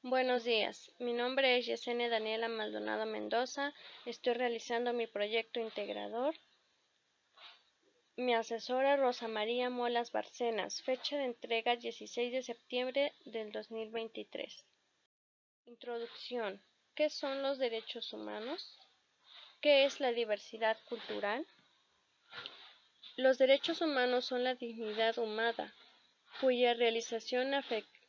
Buenos días, mi nombre es Yesenia Daniela Maldonado Mendoza, estoy realizando mi proyecto integrador. Mi asesora Rosa María Molas Barcenas, fecha de entrega 16 de septiembre del 2023. Introducción. ¿Qué son los derechos humanos? ¿Qué es la diversidad cultural? Los derechos humanos son la dignidad humana, cuya realización afectiva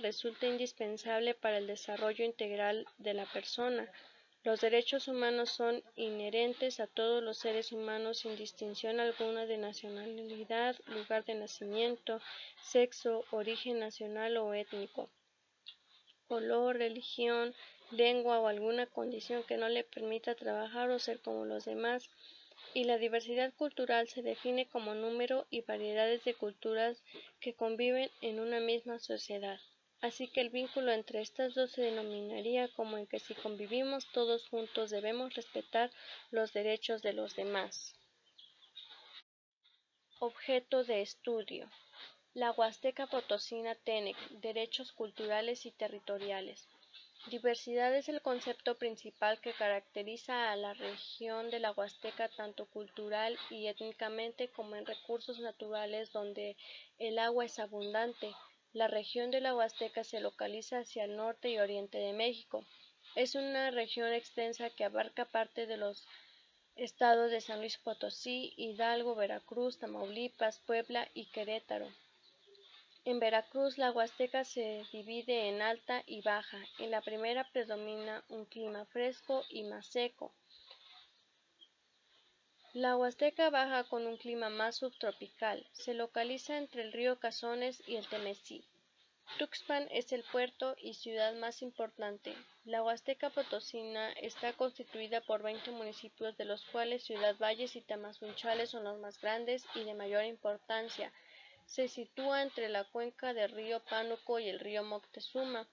resulta indispensable para el desarrollo integral de la persona. Los derechos humanos son inherentes a todos los seres humanos sin distinción alguna de nacionalidad, lugar de nacimiento, sexo, origen nacional o étnico, color, religión, lengua o alguna condición que no le permita trabajar o ser como los demás. Y la diversidad cultural se define como número y variedades de culturas que conviven en una misma sociedad. Así que el vínculo entre estas dos se denominaría como en que si convivimos todos juntos debemos respetar los derechos de los demás. Objeto de estudio. La Huasteca Potosina Tenec, derechos culturales y territoriales. Diversidad es el concepto principal que caracteriza a la región de la Huasteca tanto cultural y étnicamente como en recursos naturales donde el agua es abundante. La región de la Huasteca se localiza hacia el norte y oriente de México. Es una región extensa que abarca parte de los estados de San Luis Potosí, Hidalgo, Veracruz, Tamaulipas, Puebla y Querétaro. En Veracruz, la Huasteca se divide en alta y baja. En la primera predomina un clima fresco y más seco. La Huasteca baja con un clima más subtropical. Se localiza entre el río Cazones y el Temesí. Tuxpan es el puerto y ciudad más importante. La Huasteca Potosina está constituida por 20 municipios, de los cuales Ciudad Valles y Tamazunchale son los más grandes y de mayor importancia. Se sitúa entre la cuenca del río Pánuco y el río Moctezuma.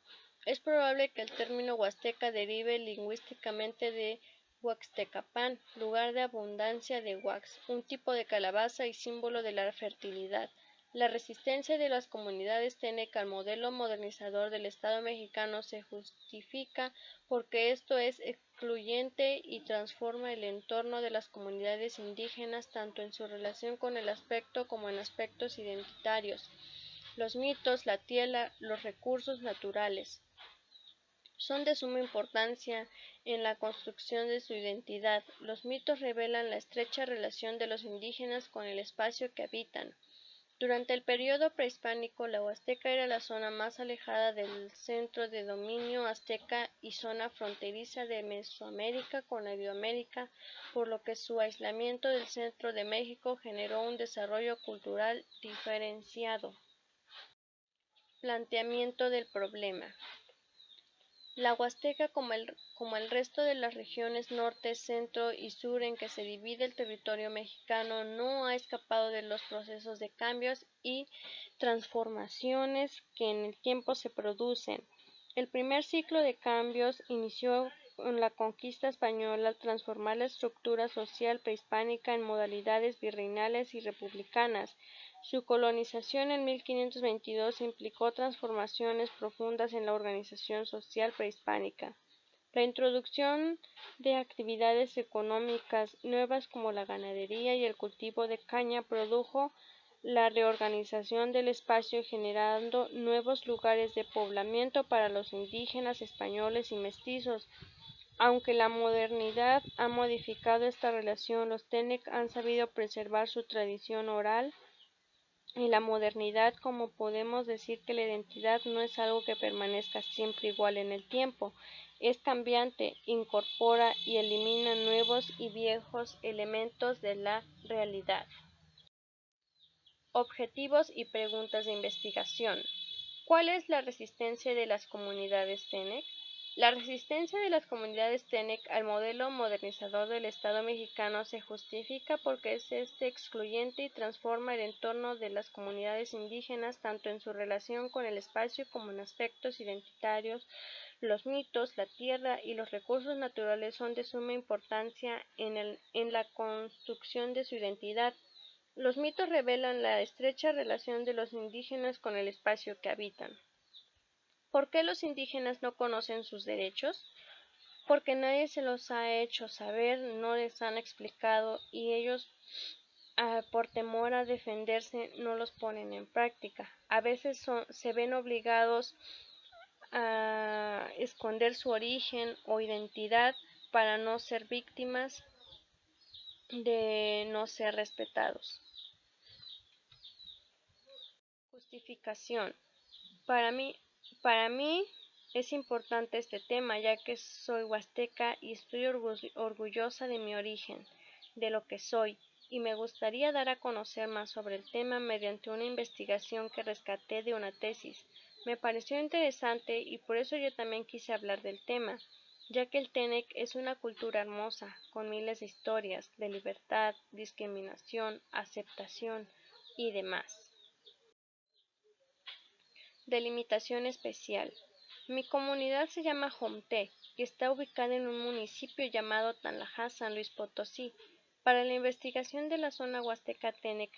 Es probable que el término huasteca derive lingüísticamente de Huaxtecapán, lugar de abundancia de huax, un tipo de calabaza y símbolo de la fertilidad. La resistencia de las comunidades tenec al modelo modernizador del Estado mexicano se justifica porque esto es excluyente y transforma el entorno de las comunidades indígenas tanto en su relación con el aspecto como en aspectos identitarios. Los mitos, la tierra, los recursos naturales son de suma importancia en la construcción de su identidad. Los mitos revelan la estrecha relación de los indígenas con el espacio que habitan. Durante el período prehispánico, la Huasteca era la zona más alejada del centro de dominio azteca y zona fronteriza de Mesoamérica con Iberoamérica, por lo que su aislamiento del centro de México generó un desarrollo cultural diferenciado. Planteamiento del problema. La Huasteca, como el resto de las regiones norte, centro y sur en que se divide el territorio mexicano, no ha escapado de los procesos de cambios y transformaciones que en el tiempo se producen. El primer ciclo de cambios inició con la conquista española al transformar la estructura social prehispánica en modalidades virreinales y republicanas. Su colonización en 1522 implicó transformaciones profundas en la organización social prehispánica. La introducción de actividades económicas nuevas como la ganadería y el cultivo de caña produjo la reorganización del espacio, generando nuevos lugares de poblamiento para los indígenas, españoles y mestizos. Aunque la modernidad ha modificado esta relación, los tenec han sabido preservar su tradición oral. En la modernidad, como podemos decir que la identidad no es algo que permanezca siempre igual en el tiempo, es cambiante, incorpora y elimina nuevos y viejos elementos de la realidad. Objetivos y preguntas de investigación. ¿Cuál es la resistencia de las comunidades tenec? La resistencia de las comunidades tenec al modelo modernizador del Estado mexicano se justifica porque es excluyente y transforma el entorno de las comunidades indígenas tanto en su relación con el espacio como en aspectos identitarios. Los mitos, la tierra y los recursos naturales son de suma importancia en la construcción de su identidad. Los mitos revelan la estrecha relación de los indígenas con el espacio que habitan. ¿Por qué los indígenas no conocen sus derechos? Porque nadie se los ha hecho saber, no les han explicado y ellos por temor a defenderse no los ponen en práctica. A veces se ven obligados a esconder su origen o identidad para no ser víctimas de no ser respetados. Justificación. Para mí es importante este tema, ya que soy huasteca y estoy orgullosa de mi origen, de lo que soy, y me gustaría dar a conocer más sobre el tema mediante una investigación que rescaté de una tesis. Me pareció interesante y por eso yo también quise hablar del tema, ya que el Tenec es una cultura hermosa, con miles de historias de libertad, discriminación, aceptación y demás. Delimitación especial. Mi comunidad se llama Jomté y está ubicada en un municipio llamado Tanlajas, San Luis Potosí. Para la investigación de la zona Huasteca Tenec,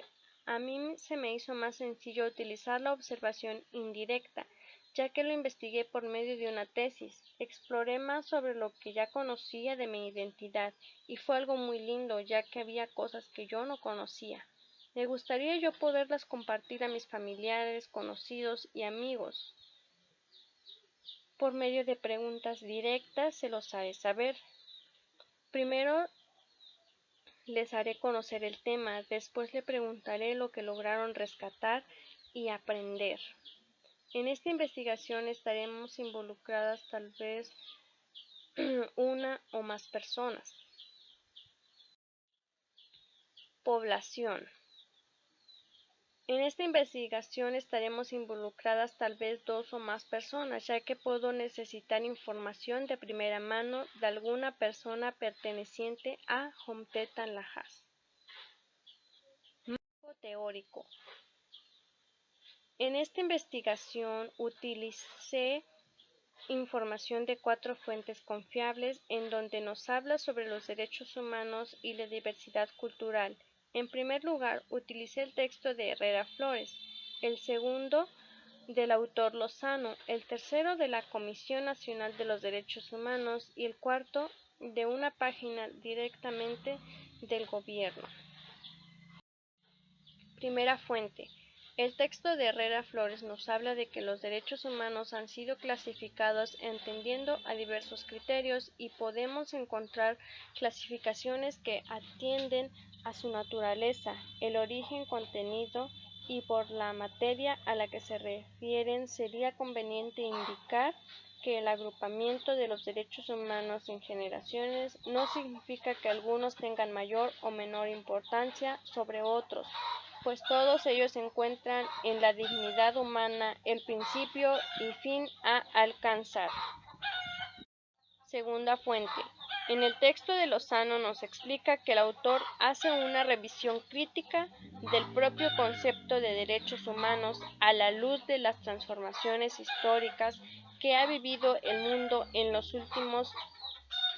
a mí se me hizo más sencillo utilizar la observación indirecta, ya que lo investigué por medio de una tesis. Exploré más sobre lo que ya conocía de mi identidad y fue algo muy lindo, ya que había cosas que yo no conocía. Me gustaría yo poderlas compartir a mis familiares, conocidos y amigos. Por medio de preguntas directas se los haré saber. Primero les haré conocer el tema, después le preguntaré lo que lograron rescatar y aprender. En esta investigación estaremos involucradas tal vez una o más personas. Población. En esta investigación estaremos involucradas tal vez 2 o más personas, ya que puedo necesitar información de primera mano de alguna persona perteneciente a Jomté Tanlajas. Marco teórico. En esta investigación utilicé información de 4 fuentes confiables en donde nos habla sobre los derechos humanos y la diversidad cultural. En primer lugar, utilicé el texto de Herrera Flores, el segundo del autor Lozano, el tercero de la Comisión Nacional de los Derechos Humanos y el cuarto de una página directamente del gobierno. Primera fuente. El texto de Herrera Flores nos habla de que los derechos humanos han sido clasificados entendiendo a diversos criterios y podemos encontrar clasificaciones que atienden a su naturaleza, el origen, contenido y por la materia a la que se refieren. Sería conveniente indicar que el agrupamiento de los derechos humanos en generaciones no significa que algunos tengan mayor o menor importancia sobre otros, pues todos ellos encuentran en la dignidad humana el principio y fin a alcanzar. Segunda fuente. En el texto de Lozano nos explica que el autor hace una revisión crítica del propio concepto de derechos humanos a la luz de las transformaciones históricas que ha vivido el mundo en los últimos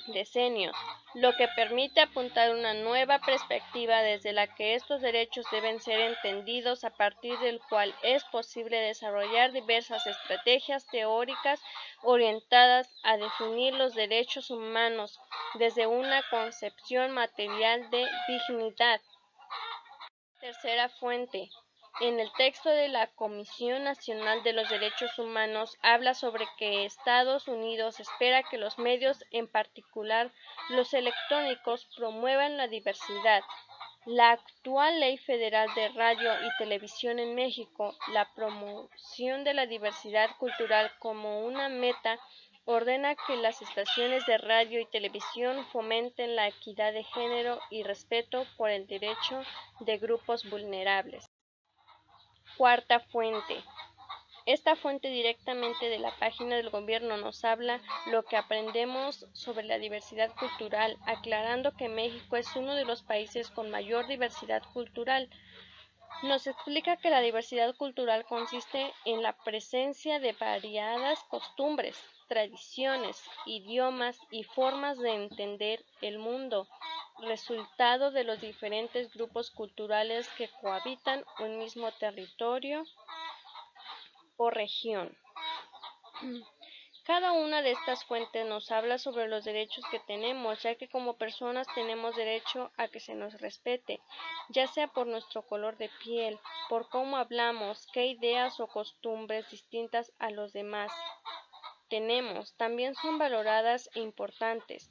decenios, lo que permite apuntar una nueva perspectiva desde la que estos derechos deben ser entendidos, a partir del cual es posible desarrollar diversas estrategias teóricas orientadas a definir los derechos humanos desde una concepción material de dignidad. Tercera fuente. En el texto de la Comisión Nacional de los Derechos Humanos habla sobre que Estados Unidos espera que los medios, en particular los electrónicos, promuevan la diversidad. La actual Ley Federal de Radio y Televisión en México, la promoción de la diversidad cultural como una meta, ordena que las estaciones de radio y televisión fomenten la equidad de género y respeto por el derecho de grupos vulnerables. Cuarta fuente. Esta fuente directamente de la página del gobierno nos habla lo que aprendemos sobre la diversidad cultural, aclarando que México es uno de los países con mayor diversidad cultural. Nos explica que la diversidad cultural consiste en la presencia de variadas costumbres, tradiciones, idiomas y formas de entender el mundo, resultado de los diferentes grupos culturales que cohabitan un mismo territorio o región. Cada una de estas fuentes nos habla sobre los derechos que tenemos, ya que como personas tenemos derecho a que se nos respete, ya sea por nuestro color de piel, por cómo hablamos, qué ideas o costumbres distintas a los demás tenemos, también son valoradas e importantes.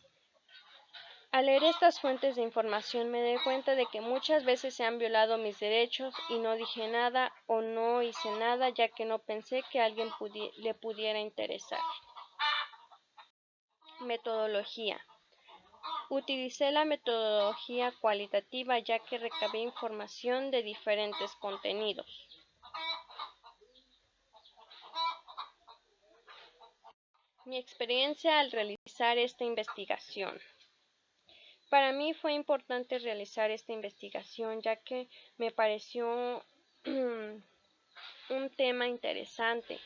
Al leer estas fuentes de información me doy cuenta de que muchas veces se han violado mis derechos y no dije nada o no hice nada ya que no pensé que a alguien le pudiera interesar. Metodología. Utilicé la metodología cualitativa ya que recabé información de diferentes contenidos. Mi experiencia al realizar esta investigación. Para mí fue importante realizar esta investigación ya que me pareció un tema interesante.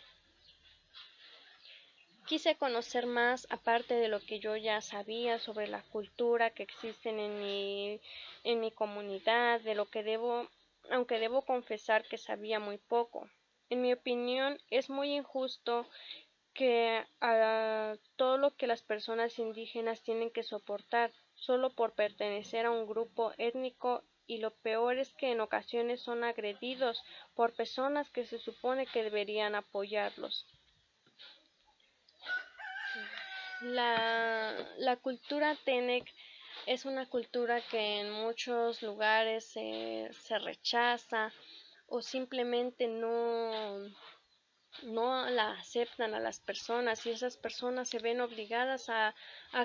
Quise conocer más aparte de lo que yo ya sabía sobre la cultura que existen en mi comunidad, de lo que aunque debo confesar que sabía muy poco. En mi opinión, es muy injusto que a todo lo que las personas indígenas tienen que soportar solo por pertenecer a un grupo étnico y lo peor es que en ocasiones son agredidos por personas que se supone que deberían apoyarlos. La cultura Tenec es una cultura que en muchos lugares se rechaza o simplemente no la aceptan a las personas y esas personas se ven obligadas a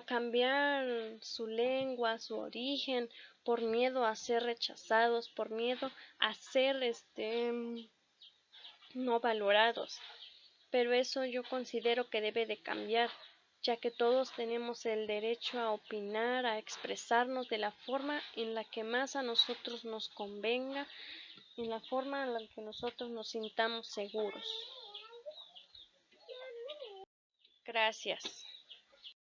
cambiar su lengua, su origen, por miedo a ser rechazados, por miedo a ser no valorados. Pero eso yo considero que debe de cambiar, ya que todos tenemos el derecho a opinar, a expresarnos de la forma en la que más a nosotros nos convenga, en la forma en la que nosotros nos sintamos seguros. Gracias.